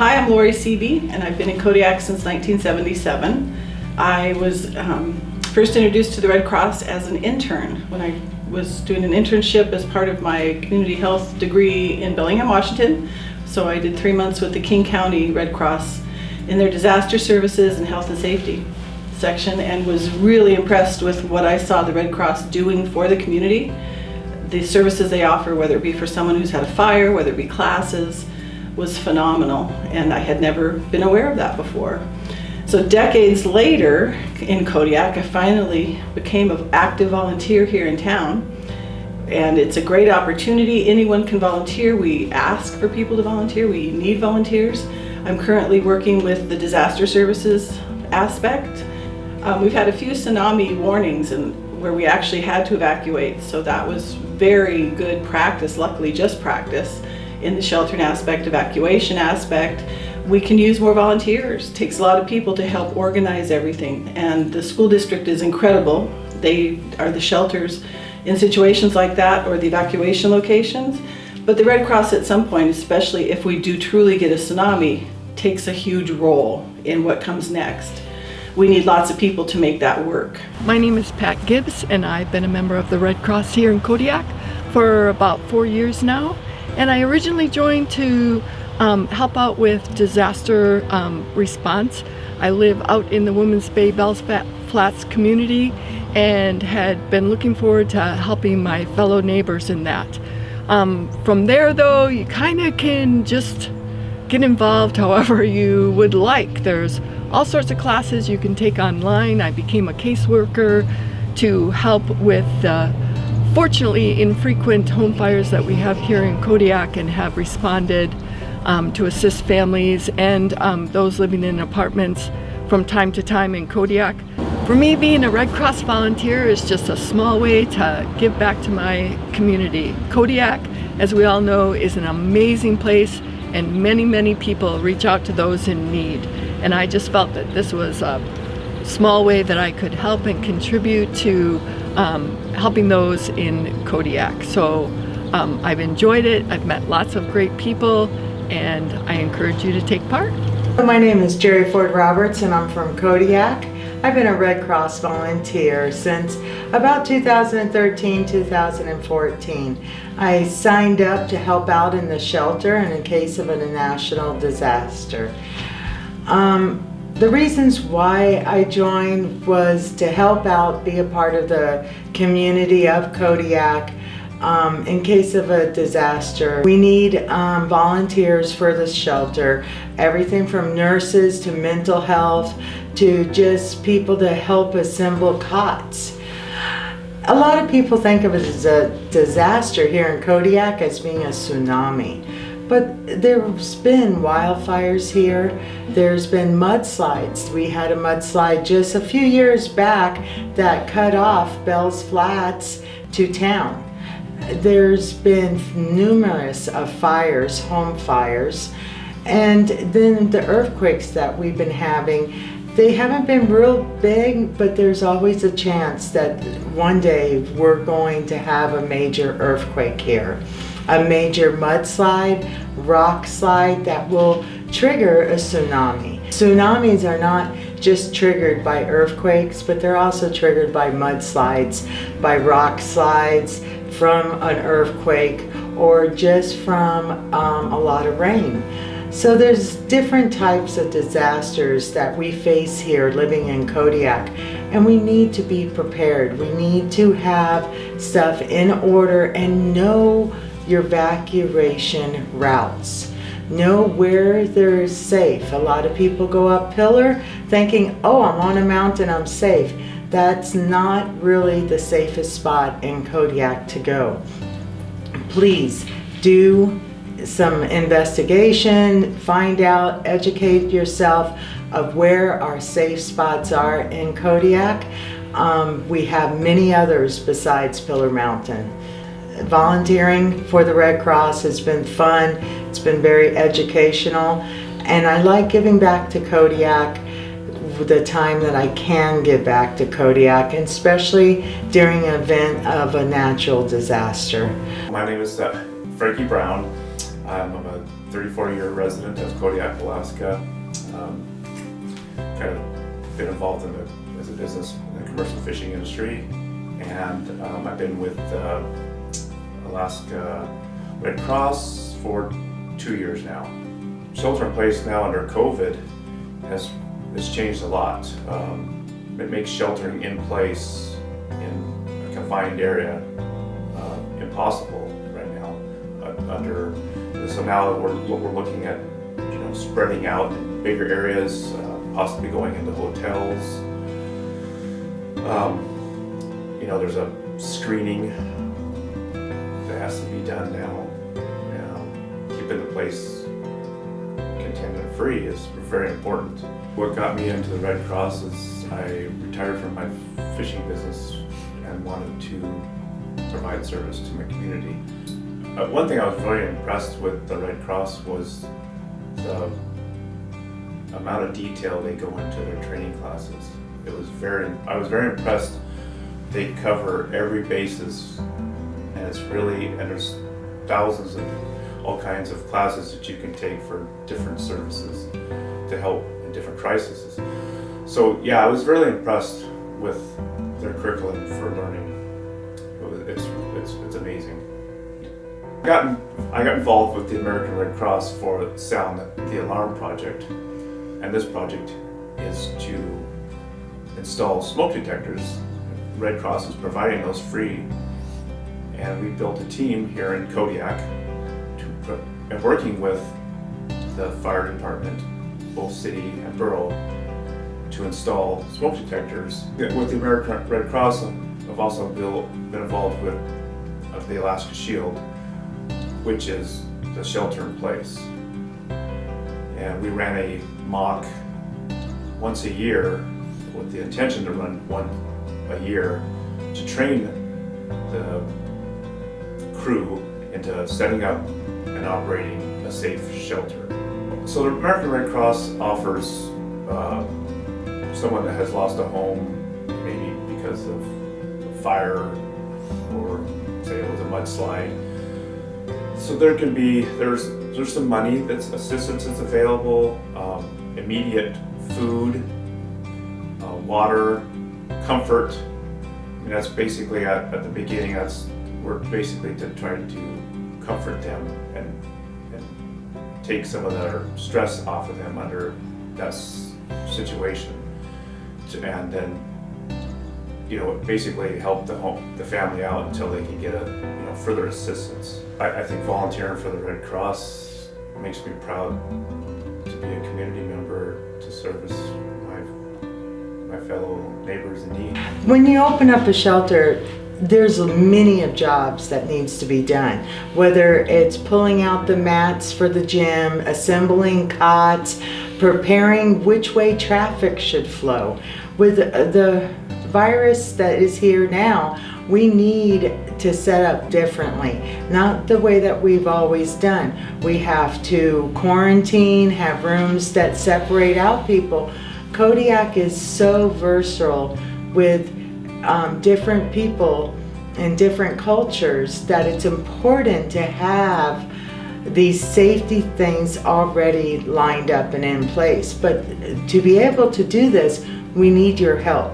Hi, I'm Lori Seeby, and I've been in Kodiak since 1977. I was first introduced to the Red Cross as an intern when I was doing an internship as part of my community health degree in Bellingham, Washington. So I did 3 months with the King County Red Cross in their disaster services and health and safety section, and was really impressed with what I saw the Red Cross doing for the community. The services they offer, whether it be for someone who's had a fire, whether it be classes, was phenomenal, and I had never been aware of that before. So decades later in Kodiak, I finally became an active volunteer here in town, and it's a great opportunity. Anyone can volunteer. We ask for people to volunteer. We need volunteers. I'm currently working with the disaster services aspect. We've had a few tsunami warnings where we actually had to evacuate, so that was very good practice, luckily just practice. In the sheltering aspect, evacuation aspect, we can use more volunteers. It takes a lot of people to help organize everything, and the school district is incredible. They are the shelters in situations like that, or the evacuation locations. But the Red Cross at some point, especially if we do truly get a tsunami, takes a huge role in what comes next. We need lots of people to make that work. My name is Pat Gibbs, and I've been a member of the Red Cross here in Kodiak for about 4 years now. And I originally joined to help out with disaster response. I live out in the Women's Bay Bells Flats community and had been looking forward to helping my fellow neighbors in that. From there though, you kind of can just get involved however you would like. There's all sorts of classes you can take online. I became a caseworker to help with fortunately infrequent home fires that we have here in Kodiak, and have responded to assist families and those living in apartments from time to time in Kodiak. For me, being a Red Cross volunteer is just a small way to give back to my community. Kodiak, as we all know, is an amazing place, and many people reach out to those in need. And I just felt that this was a small way that I could help and contribute to helping those in Kodiak. So I've enjoyed it. I've met lots of great people, and I encourage you to take part. My name is Jerry Ford Roberts, and I'm from Kodiak. I've been a Red Cross volunteer since about 2013-2014. I signed up to help out in the shelter and in case of a national disaster. The reasons why I joined was to help out, be a part of the community of Kodiak in case of a disaster. We need volunteers for the shelter, everything from nurses to mental health to just people to help assemble cots. A lot of people think of it as a disaster here in Kodiak as being a tsunami. But there's been wildfires here. There's been mudslides. We had a mudslide just a few years back that cut off Bells Flats to town. There's been numerous of fires, home fires, and then the earthquakes that we've been having. They haven't been real big, but there's always a chance that one day we're going to have a major earthquake here. A major mudslide, rock slide that will trigger a tsunami. Tsunamis are not just triggered by earthquakes, but they're also triggered by mudslides, by rock slides, from an earthquake, or just from a lot of rain. So there's different types of disasters that we face here living in Kodiak, and we need to be prepared. We need to have stuff in order and know your evacuation routes. Know where they're safe. A lot of people go up Pillar thinking, oh, I'm on a mountain, I'm safe. That's not really the safest spot in Kodiak to go. Please do some investigation, find out, educate yourself of where our safe spots are in Kodiak. We have many others besides Pillar Mountain. Volunteering for the Red Cross has been fun. It's been very educational, and I like giving back to Kodiak the time that I can give back to Kodiak, and especially during an event of a natural disaster. My name is Frankie Brown. I'm a 34-year resident of Kodiak, Alaska. Kind of been involved as a business in the commercial fishing industry, and I've been with Alaska Red Cross for 2 years now. Shelter in place now under COVID has changed a lot. It makes sheltering in place in a confined area impossible right now. So now what we're looking at, spreading out in bigger areas, possibly going into hotels. There's a screening that has to be done now. Keeping the place contaminant-free is very important. What got me into the Red Cross is I retired from my fishing business and wanted to provide service to my community. One thing I was very impressed with the Red Cross was the amount of detail they go into their training classes. I was very impressed. They cover every basis, and there's thousands of all kinds of classes that you can take for different services to help in different crises. So yeah, I was really impressed with their curriculum for learning. It's amazing. I got involved with the American Red Cross for Sound the Alarm project, and this project is to install smoke detectors. Red Cross is providing those free, and we built a team here in Kodiak and working with the fire department, both city and borough, to install smoke detectors. With the American Red Cross, I've also been involved with the Alaska Shield, which is the shelter in place. And we ran a mock once a year with the intention to run one a year to train the crew into setting up and operating a safe shelter. So the American Red Cross offers someone that has lost a home, maybe because of fire or say it was a mudslide. So there's some money assistance is available, immediate food, water, comfort. I mean, that's basically at the beginning. We're basically to try to comfort them and take some of their stress off of them under that situation, and then basically help the family out until they can get further assistance. I think volunteering for the Red Cross makes me proud to be a community member to service my fellow neighbors in need. When you open up a shelter, there's many of jobs that needs to be done, whether it's pulling out the mats for the gym, assembling cots, preparing which way traffic should flow. With the virus that is here now, we need to set up differently, not the way that we've always done. We have to quarantine, have rooms that separate out people. Kodiak is so versatile with different people and different cultures that it's important to have these safety things already lined up and in place. But to be able to do this, we need your help.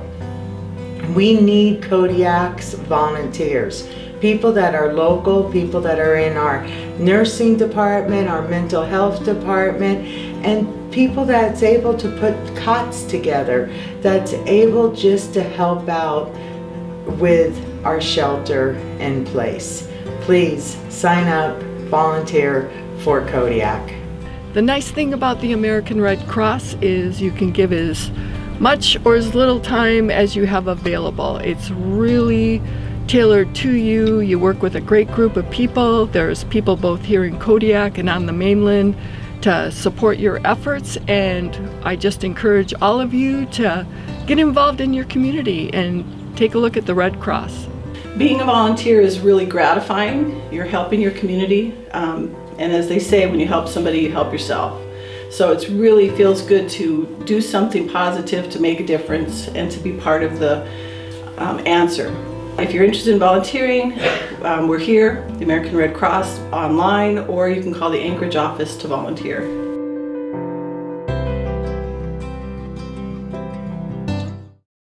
We need Kodiak's volunteers, people that are local, people that are in our nursing department, our mental health department, and people that's able to put cots together, that's able just to help out with our shelter in place. Please sign up, volunteer for Kodiak. The nice thing about the American Red Cross is you can give as much or as little time as you have available. It's really tailored to you. You work with a great group of people. There's people both here in Kodiak and on the mainland to support your efforts, and I just encourage all of you to get involved in your community and take a look at the Red Cross. Being a volunteer is really gratifying. You're helping your community, and as they say, when you help somebody, you help yourself. So it really feels good to do something positive to make a difference and to be part of the answer If you're interested in volunteering, we're here, the American Red Cross, online, or you can call the Anchorage office to volunteer.